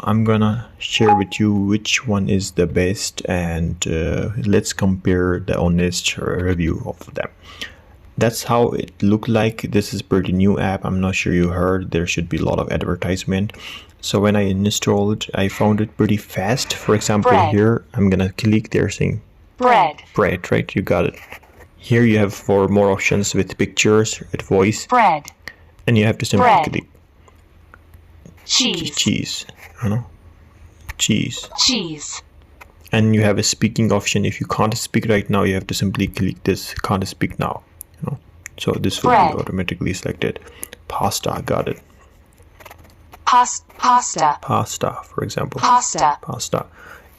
I'm gonna share with you which one is the best, and let's compare the honest review of them. That's how it looked like. This is pretty new app. I'm not sure you heard there should be a lot of advertisement. So when I installed, I found it pretty fast. For example, bread. Here I'm gonna click there saying bread, right? You got it. Here you have for more options with pictures, with voice, bread, and you have to simply bread. click cheese, cheese, cheese, and you have a speaking option. If you can't speak right now, you have to simply click this can't speak now, so this will bread. be automatically selected. Pasta, got it. Pasta, For example, pasta.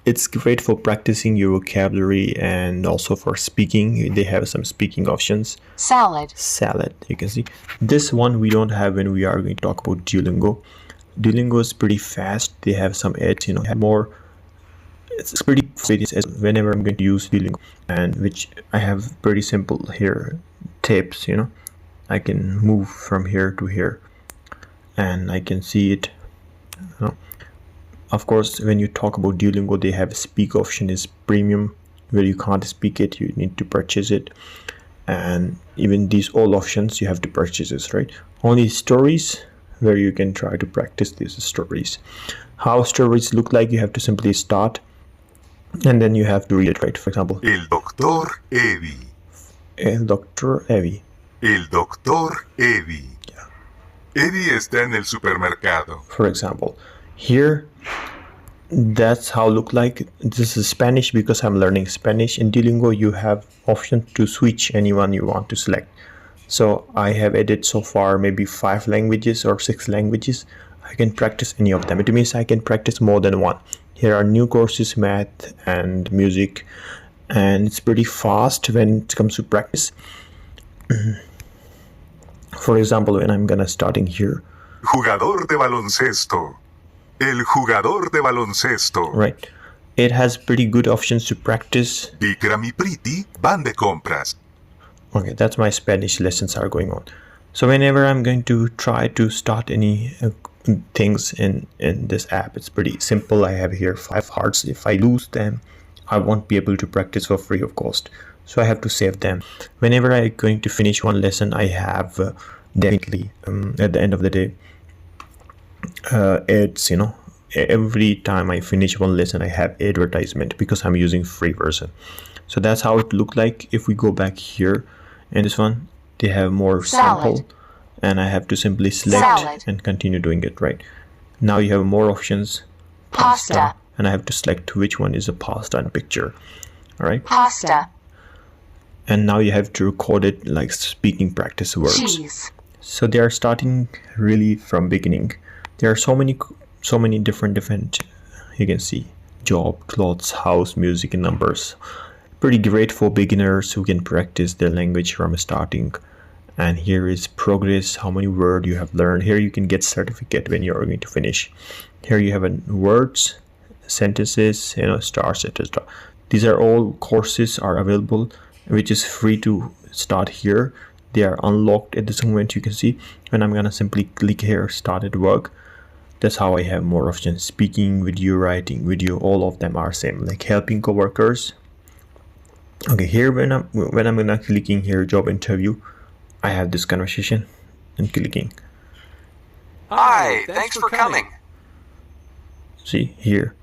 It's great for practicing your vocabulary and also for speaking. They have some speaking options. Salad, You can see this one we don't have when we are going to talk about Duolingo. Duolingo is pretty fast. They have some ads, more. It's pretty fast whenever I'm going to use Duolingo, and which I have pretty simple here tips. I can move from here to here, and I can see it. Of course, when you talk about Duolingo, they have a speak option is premium, where you can't speak it, you need to purchase it. And even these all options you have to purchase this, right? Only stories, where you can try to practice these stories. How stories look like, you have to simply start and then you have to read it, right? For example, El doctor Evi. El doctor Evi. El doctor Evi. Yeah. Evi está en el supermercado. For example, here that's how look like. This is Spanish because I'm learning Spanish. In Duolingo you have option to switch anyone you want to select. So I have added so far maybe 5 languages or 6 languages. I can practice any of them. It means I can practice more than one. Here are new courses, math and music, and it's pretty fast when it comes to practice. For example, when I'm gonna starting here, Jugador de baloncesto. El jugador de baloncesto. right, it has pretty good options to practice. Vikram y Priti van de compras. Okay, that's my Spanish lessons are going on. So whenever I'm going to try to start any things in this app, it's pretty simple. I have here 5 hearts. If I lose them, I won't be able to practice for free of cost, so I have to save them. Whenever I'm going to finish one lesson, I have definitely at the end of the day ads. Every time I finish one lesson, I have advertisement because I'm using free version. So that's how it looked like. If we go back here, and this one, they have more sample, and I have to simply select and continue doing it, right? Now you have more options. Pasta. And I have to select which one is a pasta and picture. All right, pasta, and now you have to record it like speaking practice words. cheese, So they are starting really from beginning. There are so many different you can see job, clothes, house, music, and numbers. Pretty great for beginners who can practice their language from starting. And here is progress, how many words you have learned. Here you can get certificate when you are going to finish. Here you have words, sentences, stars, etc. These are all courses are available, which is free to start here. They are unlocked at this moment. You can see when I'm gonna simply click here, started work. That's how I have more options. Speaking, video, writing, video, all of them are same, like helping coworkers. Okay, here when I'm gonna clicking here job interview, I have this conversation and clicking. Hi, thanks for coming. See here,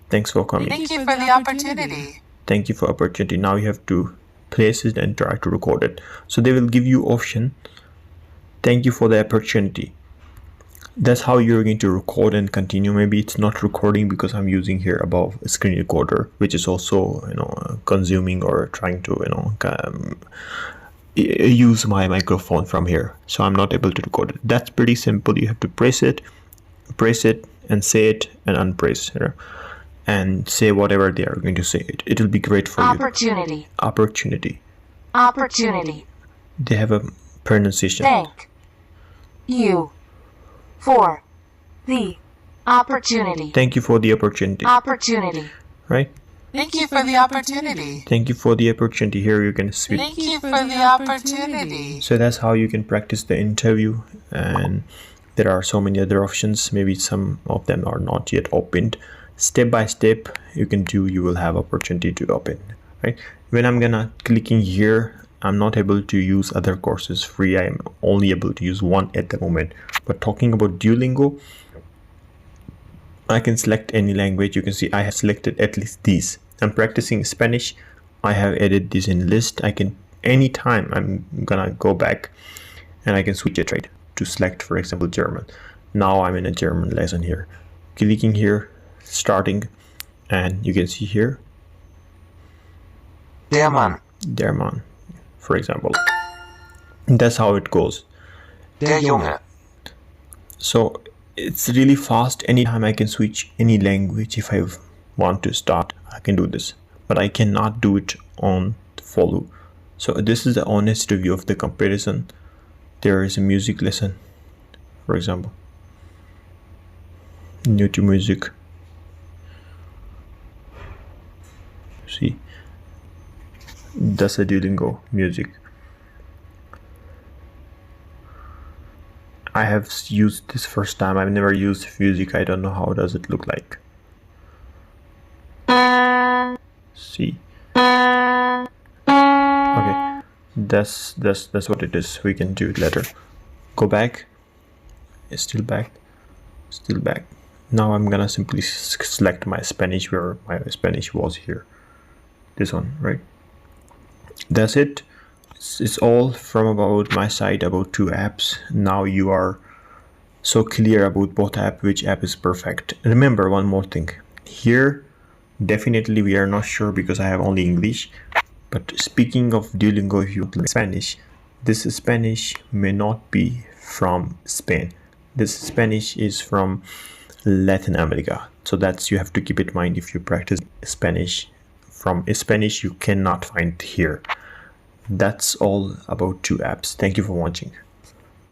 thanks for coming. Thank you for the opportunity. Thank you for opportunity. Now you have to place it and try to record it. So they will give you option. Thank you for the opportunity. That's how you're going to record and continue. Maybe it's not recording because I'm using here above a screen recorder, which is also consuming or trying to use my microphone from here, so I'm not able to record it. That's pretty simple. You have to press it and say it and unpress and say whatever they are going to say. It will be great for opportunity, you. Opportunity. They have a pronunciation. Thank you for the opportunity. Thank you for the opportunity. Right? Thank you for the opportunity. Thank you for the opportunity. Here you can switch. Thank you for the opportunity. So that's how you can practice the interview, and There are so many other options. Maybe some of them are not yet opened. Step by step you can do, you will have opportunity to open, right? When I'm gonna clicking here, I'm not able to use other courses free. I am only able to use one at the moment. But talking about Duolingo, I can select any language. You can see I have selected at least these. I'm practicing Spanish. I have added this in list. I can anytime I'm gonna go back and I can switch it right to select, for example, German. Now I'm in a German lesson here. Clicking here, starting, and you can see here Der Mann. for example. That's how it goes. Der Junge. So it's really fast. Anytime I can switch any language. If I want to start, I can do this, but I cannot do it on Falou. So this is the honest review of the comparison. There is a music lesson, for example, new to music. See, that's a Duolingo music. I have used this first time. I've never used music. I don't know how does it look like. See. Okay, that's what it is. We can do it later. Go back. It's still back. Still back. Now I'm gonna simply select my Spanish, where my Spanish was here. This one, right? That's it. It's all from about my side about 2 apps. Now you are so clear about both apps, which app is perfect. Remember one more thing. Here, definitely we are not sure because I have only English. But speaking of Duolingo, if you learn Spanish, this Spanish may not be from Spain. This Spanish is from Latin America. So that's, you have to keep it in mind if you practice Spanish. From Spanish you cannot find here. That's all about 2 apps. Thank you for watching.